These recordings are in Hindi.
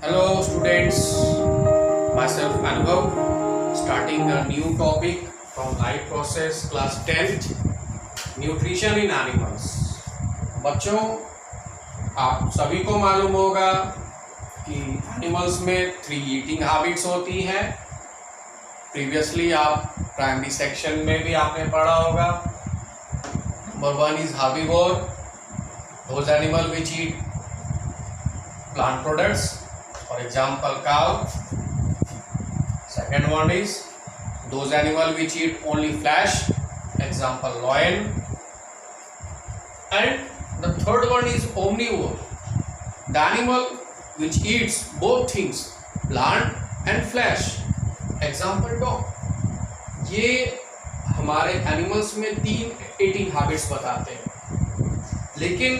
Hello students, myself Anubhav, starting a new topic from life process class 10th, nutrition in animals। बच्चों, आप सभी को मालूम होगा कि एनिमल्स में 3 ईटिंग हैबिट्स होती हैं। प्रीवियसली आप प्राइमरी सेक्शन में भी आपने पढ़ा होगा। Number 1 is herbivore, those animal which eat plant products, for example cow. Second one is those animal which eat only flesh, example lion. And the third one is omnivore, the animal which eats both things, plant and flesh, example dog। ये हमारे एनिमल्स में 3 ईटिंग हैबिट्स बताते हैं, लेकिन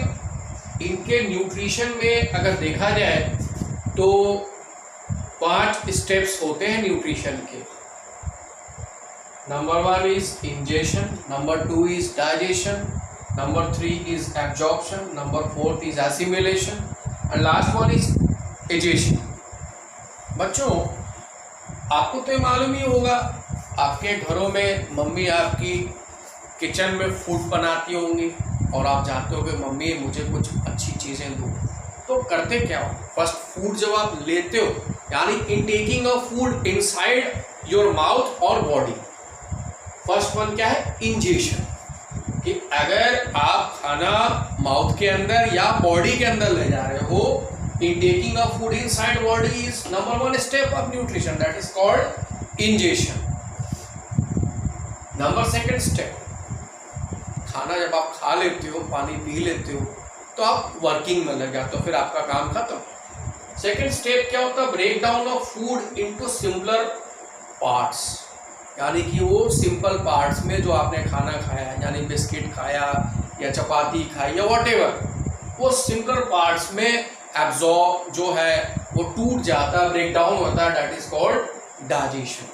इनके न्यूट्रिशन में अगर देखा जाए तो 5 स्टेप्स होते हैं न्यूट्रिशन के। Number 1 is ingestion, number 2 is digestion, number 3 is absorption, number 4 is assimilation and last one is egestion. बच्चों, आपको तो मालूम ही होगा, आपके घरों में मम्मी आपकी किचन में फूड बनाती होंगी और आप जानते हो कि मम्मी मुझे कुछ अच्छी चीज़ें दो, तो करते क्या हो? फर्स्ट फूड जब आप लेते हो, यानी intaking of food inside your mouth और बॉडी, फर्स्ट वन क्या है? इंजेशन। कि अगर आप खाना माउथ के अंदर या बॉडी के अंदर ले जा रहे हो, intaking of food inside body is number 1 step of nutrition, that is called ingestion. Number 2 step, खाना जब आप खा लेते हो, पानी पी लेते हो, तो आप वर्किंग में लग जाते हो, फिर आपका काम खत्म। सेकंड स्टेप क्या होता है? Break down of food into simpler parts, यानी कि वो सिंपल पार्ट्स में जो आपने खाना खाया, यानी बिस्किट खाया या चपाती खाई या व्हाटएवर, वो सिंपलर पार्ट्स में एब्जॉर्ब जो है वो टूट जाता है, ब्रेक डाउन होता है, that is called digestion.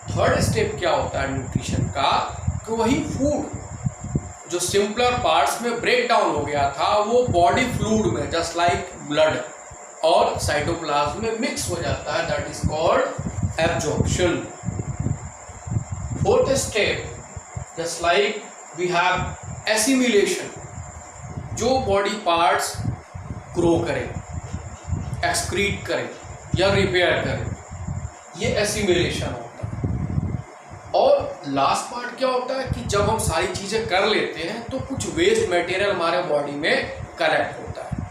Third step क्या होता है न्यूट्रिशन का? कि वही फूड जो सिंपलर पार्ट्स में ब्रेक डाउन हो गया था, वो बॉडी फ्लूइड में जस्ट लाइक ब्लड और साइटोप्लाज्म में मिक्स हो जाता है, that is called absorption. Fourth step, just like we have assimilation, जो बॉडी पार्ट्स ग्रो करें, एक्सक्रीट करें या रिपेयर करें, ये एसिमिलेशन होता है। और लास्ट पार्ट क्या होता है कि जब हम सारी चीज़ें कर लेते हैं तो कुछ वेस्ट मटेरियल हमारे बॉडी में कलेक्ट होता है,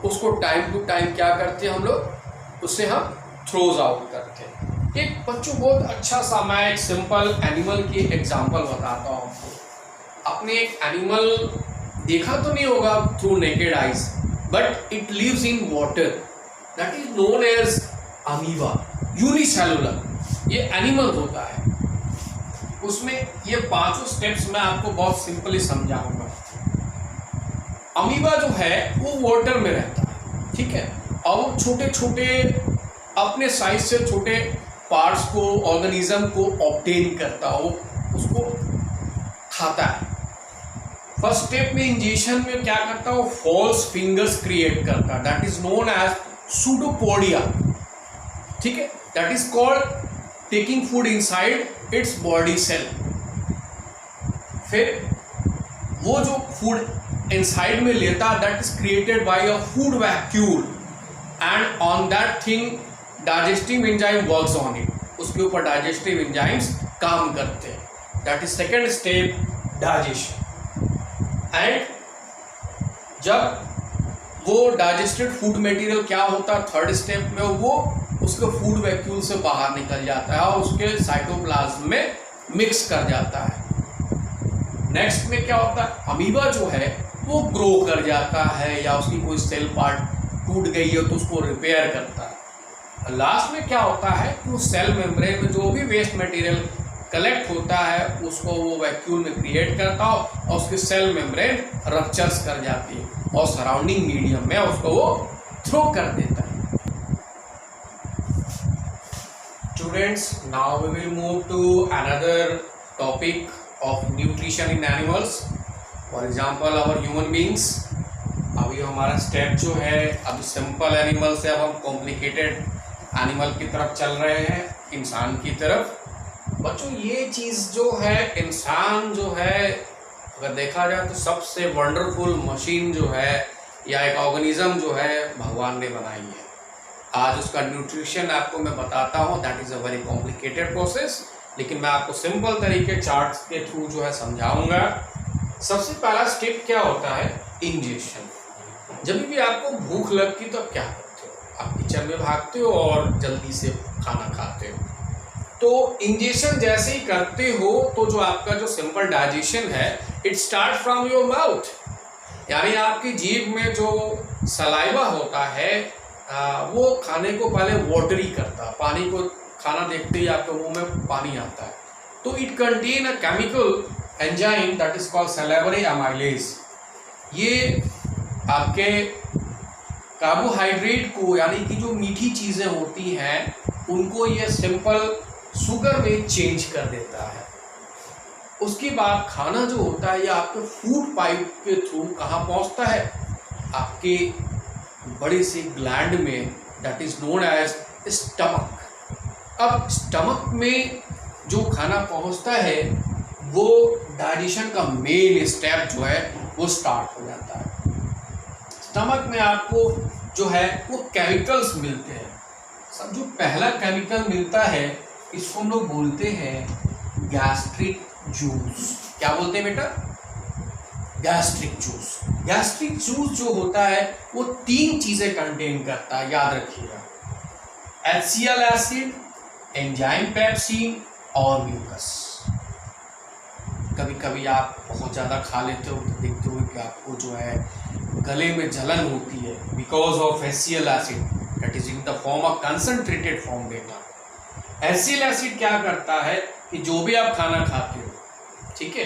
उसको टाइम टू टाइम क्या करते हैं हम लोग, उससे हम थ्रोज आउट करते हैं। एक बच्चों बहुत अच्छा सा मैं एक सिंपल एनिमल की एग्जांपल बताता हूँ आपको। आपने एक एनिमल देखा तो नहीं होगा through naked eyes, but it lives in water, that is known as amoeba, unicellular ये एनिमल होता है। उसमें ये 5 स्टेप्स मैं आपको बहुत सिंपली समझाऊंगा। अमीबा जो है वो वाटर में रहता है, ठीक है, और वो छोटे छोटे अपने साइज से छोटे पार्ट्स को, ऑर्गेनिज्म को ऑब्टेन करता है, वो उसको खाता है। फर्स्ट स्टेप में इंजेशन में क्या करता है? वो फॉल्स फिंगर्स क्रिएट करता है, that is known as pseudopodia, ठीक है, that is called taking food inside its body cell. फिर वो जो फूड इनसाइड में लेता है, that is created by a food vacuole and on that thing digestive enzyme works on it, उसके ऊपर डाइजेस्टिव एंजाइम्स काम करते हैं, that is second step digestion. And जब वो डाइजेस्टेड फूड मटेरियल क्या होता है थर्ड स्टेप में, वो उसके फूड वैक्यूल से बाहर निकल जाता है और उसके साइटोप्लाज्म में मिक्स कर जाता है। नेक्स्ट में क्या होता है? अमीबा जो है वो ग्रो कर जाता है, या उसकी कोई सेल पार्ट टूट गई है तो उसको रिपेयर करता है। लास्ट में क्या होता है कि उस सेल मेम्ब्रेन में जो भी वेस्ट मटेरियल कलेक्ट होता है उसको वो वैक्यूल में क्रिएट करता हो और उसकी सेल मेम्ब्रेन रप्चर्स कर जाती है और सराउंडिंग मीडियम में उसको वो थ्रो कर देता है। Students, now we will move to another topic of nutrition in animals. For example, our human beings. अभी हमारा स्टेप जो है, अभी सिंपल एनिमल से अब हम कॉम्प्लिकेटेड एनिमल की तरफ चल रहे हैं, इंसान की तरफ। बच्चों ये चीज़ जो है, इंसान जो है, अगर देखा जाए तो सबसे वंडरफुल मशीन जो है या एक ऑर्गेनिज्म जो है भगवान ने बनाई है। आज उसका न्यूट्रिशन आपको मैं बताता हूँ, that is a very complicated process, लेकिन मैं आपको सिंपल तरीके चार्ट्स के थ्रू जो है समझाऊंगा। सबसे पहला स्टेप क्या होता है? इंजेक्शन। जब भी आपको भूख लगती तो आप क्या करते हो? आप किचन में भागते हो और जल्दी से खाना खाते हो। तो इंजेक्शन जैसे ही करते हो तो जो आपका जो सिंपल डाइजेशन है, it start from your mouth, यानी आपकी जीभ में जो सलाइवा होता है वो खाने को पहले वाटरी करता है। पानी को खाना देखते ही आपके मुंह में पानी आता है। तो it contain a chemical enzyme that is called salivary amylase. ये आपके कार्बोहाइड्रेट को, यानी कि जो मीठी चीज़ें होती हैं उनको ये सिंपल शुगर में चेंज कर देता है। उसके बाद खाना जो होता है ये आपके फूड पाइप के थ्रू कहाँ पहुँचता है? आपके बड़े से ग्लैंड में, that is known as stomach. अब स्टमक में जो खाना पहुँचता है वो डाइजेशन का मेन स्टेप जो है वो स्टार्ट हो जाता है। स्टमक में आपको जो है वो केमिकल्स मिलते हैं। सब जो पहला केमिकल मिलता है इसको हम लोग बोलते हैं गैस्ट्रिक जूस। क्या बोलते हैं बेटा? Gastric juice. गैस्ट्रिक जूस जो होता है वो 3 चीजें कंटेन करता है, याद रखिएगा, HCl एसिड, एंजाइम पेप्सिन और म्यूकस। कभी कभी आप बहुत ज़्यादा खा लेते हो तो देखते हो कि आपको जो है गले में जलन होती है because of HCl acid, that is in the form of concentrated form बेटा। HCl एसिड क्या करता है कि जो भी आप खाना खाते हो, ठीक है,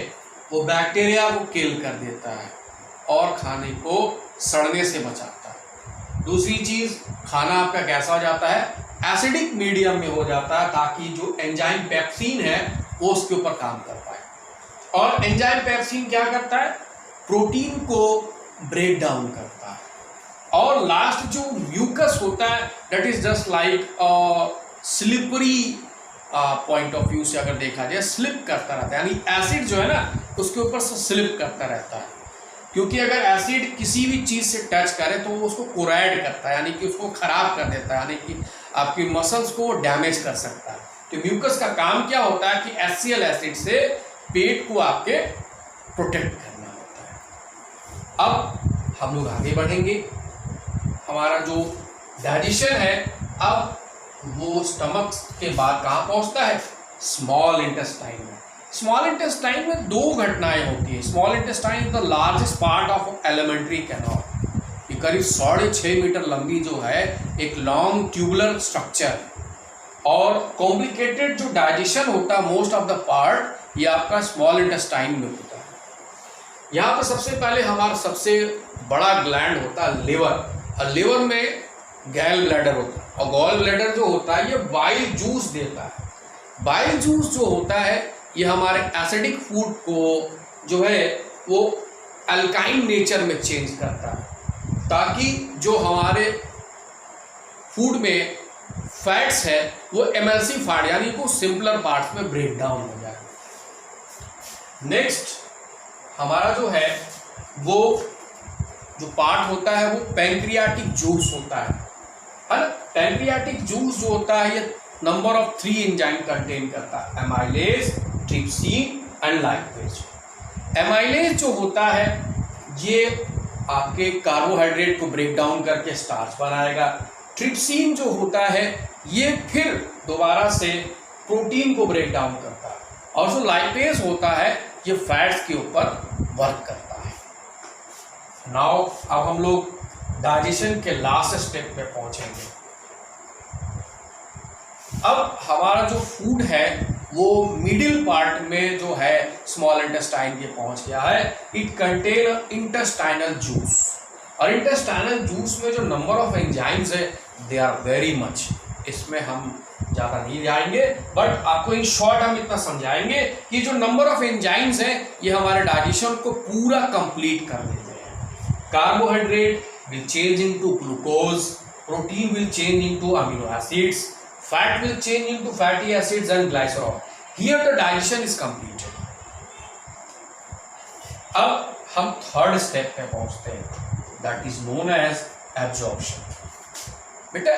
वो बैक्टीरिया को किल कर देता है और खाने को सड़ने से बचाता है। दूसरी चीज़, खाना आपका कैसा हो जाता है? एसिडिक मीडियम में हो जाता है, ताकि जो एंजाइम पेप्सिन है वो उसके ऊपर काम कर पाए। और एंजाइम पेप्सिन क्या करता है? प्रोटीन को ब्रेक डाउन करता है। और लास्ट जो म्यूकस होता है, that is just like slippery point of view से अगर देखा जाए, स्लिप करता रहता है, यानी एसिड जो है ना उसके ऊपर से स्लिप करता रहता है। क्योंकि अगर एसिड किसी भी चीज़ से टच करे तो वो उसको कोराइड करता है, यानी कि उसको खराब कर देता है, यानी कि आपकी मसल्स को डैमेज कर सकता है। तो म्यूकस का काम क्या होता है कि HCl एसिड से पेट को आपके प्रोटेक्ट करना होता है। अब हम लोग आगे बढ़ेंगे। हमारा जो डाइजेशन है, अब वो स्टमक के बाद कहाँ पहुँचता है? स्मॉल इंटेस्टाइन में। स्मॉल इंटेस्टाइन में 2 घटनाएं होती है। Small intestine the largest part of alimentary canal. ये करीब 6.5 मीटर लंबी जो है एक लॉन्ग ट्यूबुलर स्ट्रक्चर, और कॉम्प्लिकेटेड जो डाइजेशन होता है मोस्ट ऑफ द पार्ट ये आपका स्मॉल इंटेस्टाइन में होता है। यहाँ पर सबसे पहले हमारा सबसे बड़ा ग्लैंड होता है लिवर, और लिवर में गैल ब्लैडर होता है, और गॉल ब्लैडर जो होता है ये बाइल जूस देता है। बाइल जूस जो होता है ये हमारे एसिडिक फूड को जो है वो अल्काइन नेचर में चेंज करता है, ताकि जो हमारे फूड में फैट्स है वो एमल्सिफाइड, यानी को सिंपलर पार्ट्स में ब्रेक डाउन हो जाए। नेक्स्ट हमारा जो है वो जो पार्ट होता है वो पैंक्रियाटिक जूस होता है ना। पैंक्रियाटिक जूस जो होता है ये नंबर ऑफ 3 एंजाइम कंटेन करता है, amylase, trypsin and lipase. Amylase जो होता है ये आपके कार्बोहाइड्रेट को ब्रेक डाउन करके स्टार्च बनाएगा। ट्रिप्सिन जो होता है ये फिर दोबारा से प्रोटीन को ब्रेक डाउन करता है, और जो लाइपेज होता है ये फैट्स के ऊपर वर्क करता है। नाउ अब हम लोग डाइजेशन के लास्ट स्टेप पे पहुंचेंगे। अब हमारा जो फूड है वो मिडिल पार्ट में जो है स्मॉल इंटेस्टाइन के पहुंच गया है। इट कंटेन इंटेस्टाइनल जूस, और इंटेस्टाइनल जूस में जो नंबर ऑफ एंजाइम्स है दे आर वेरी मच। इसमें हम ज़्यादा नहीं जाएंगे, बट आपको इन शॉर्ट हम इतना समझाएंगे कि जो नंबर ऑफ एंजाइम्स हैं ये हमारे डाइजेशन को पूरा कंप्लीट कर देते हैं। Carbohydrate will change into glucose, protein will change into amino acids, fat will change into fatty acids and glycerol. Here the digestion is completed. अब हम थर्ड स्टेप पे पहुंचते हैं, that is known as absorption. बेटा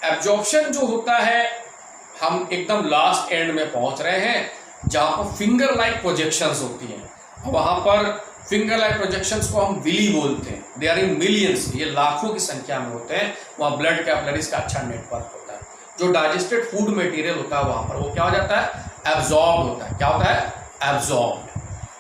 एब्जॉर्प्शन जो होता है, हम एकदम लास्ट एंड में पहुंच रहे हैं जहां पर फिंगर लाइक प्रोजेक्शंस होती हैं। वहां पर फिंगर लाइक प्रोजेक्शंस को हम विली बोलते हैं, दे आर इन मिलियंस, ये लाखों की संख्या में होते हैं। वहां ब्लड कैपिलरीज का अच्छा नेटवर्क होता है। जो डाइजेस्टेड फूड मटेरियल होता है वहां पर वो क्या हो जाता है, एब्जॉर्ब होता है। क्या होता है, एब्जॉर्ब।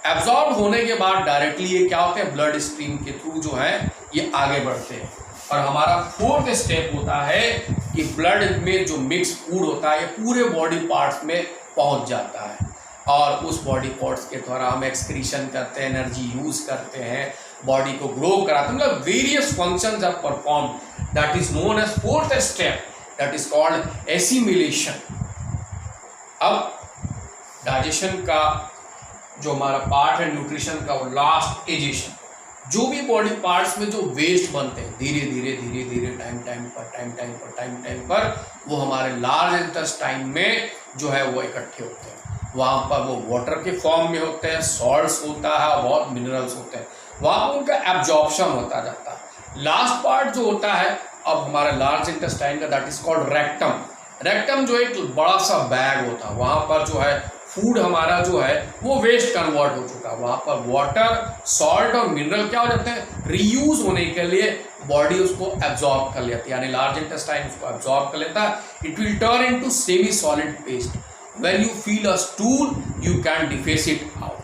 एब्जॉर्ब होने के बाद डायरेक्टली ये क्या होते हैं, ब्लड स्ट्रीम के थ्रू जो है ये आगे बढ़ते हैं। और हमारा फोर्थ स्टेप होता है कि ब्लड में जो मिक्स फूड होता है ये पूरे बॉडी पार्ट्स में पहुंच जाता है और उस बॉडी पार्ट्स के द्वारा हम एक्सक्रीशन करते हैं, एनर्जी यूज करते हैं, बॉडी को ग्रो कराते हैं, मतलब various functions are perform. That is known as fourth step, that is called assimilation. अब डाइजेशन का जो हमारा पार्ट है न्यूट्रिशन का, वो लास्ट एजेशन। जो भी बॉडी पार्ट्स में जो वेस्ट बनते हैं धीरे धीरे टाइम पर वो हमारे लार्ज इंटेस्टाइन में जो है वो इकट्ठे होते हैं। वहाँ पर वो वाटर के फॉर्म में होते हैं, सॉल्ट्स होता है, बहुत मिनरल्स होते हैं, वहाँ पर उनका एब्जॉर्प्शन होता जाता है। लास्ट पार्ट जो होता है अब हमारे लार्ज इंटेस्टाइन का, that is called rectum. Rectum जो एक बड़ा सा बैग होता है, वहाँ पर जो है फूड हमारा जो है वो वेस्ट कन्वर्ट हो चुका है। वहाँ पर वाटर, सॉल्ट और मिनरल क्या हो जाते हैं, रीयूज होने के लिए बॉडी उसको एब्जॉर्ब कर लेती है, यानी लार्ज इंटेस्टाइन उसको एब्जॉर्ब कर लेता है। It will turn into semi solid paste. When you feel a stool you can deface it out.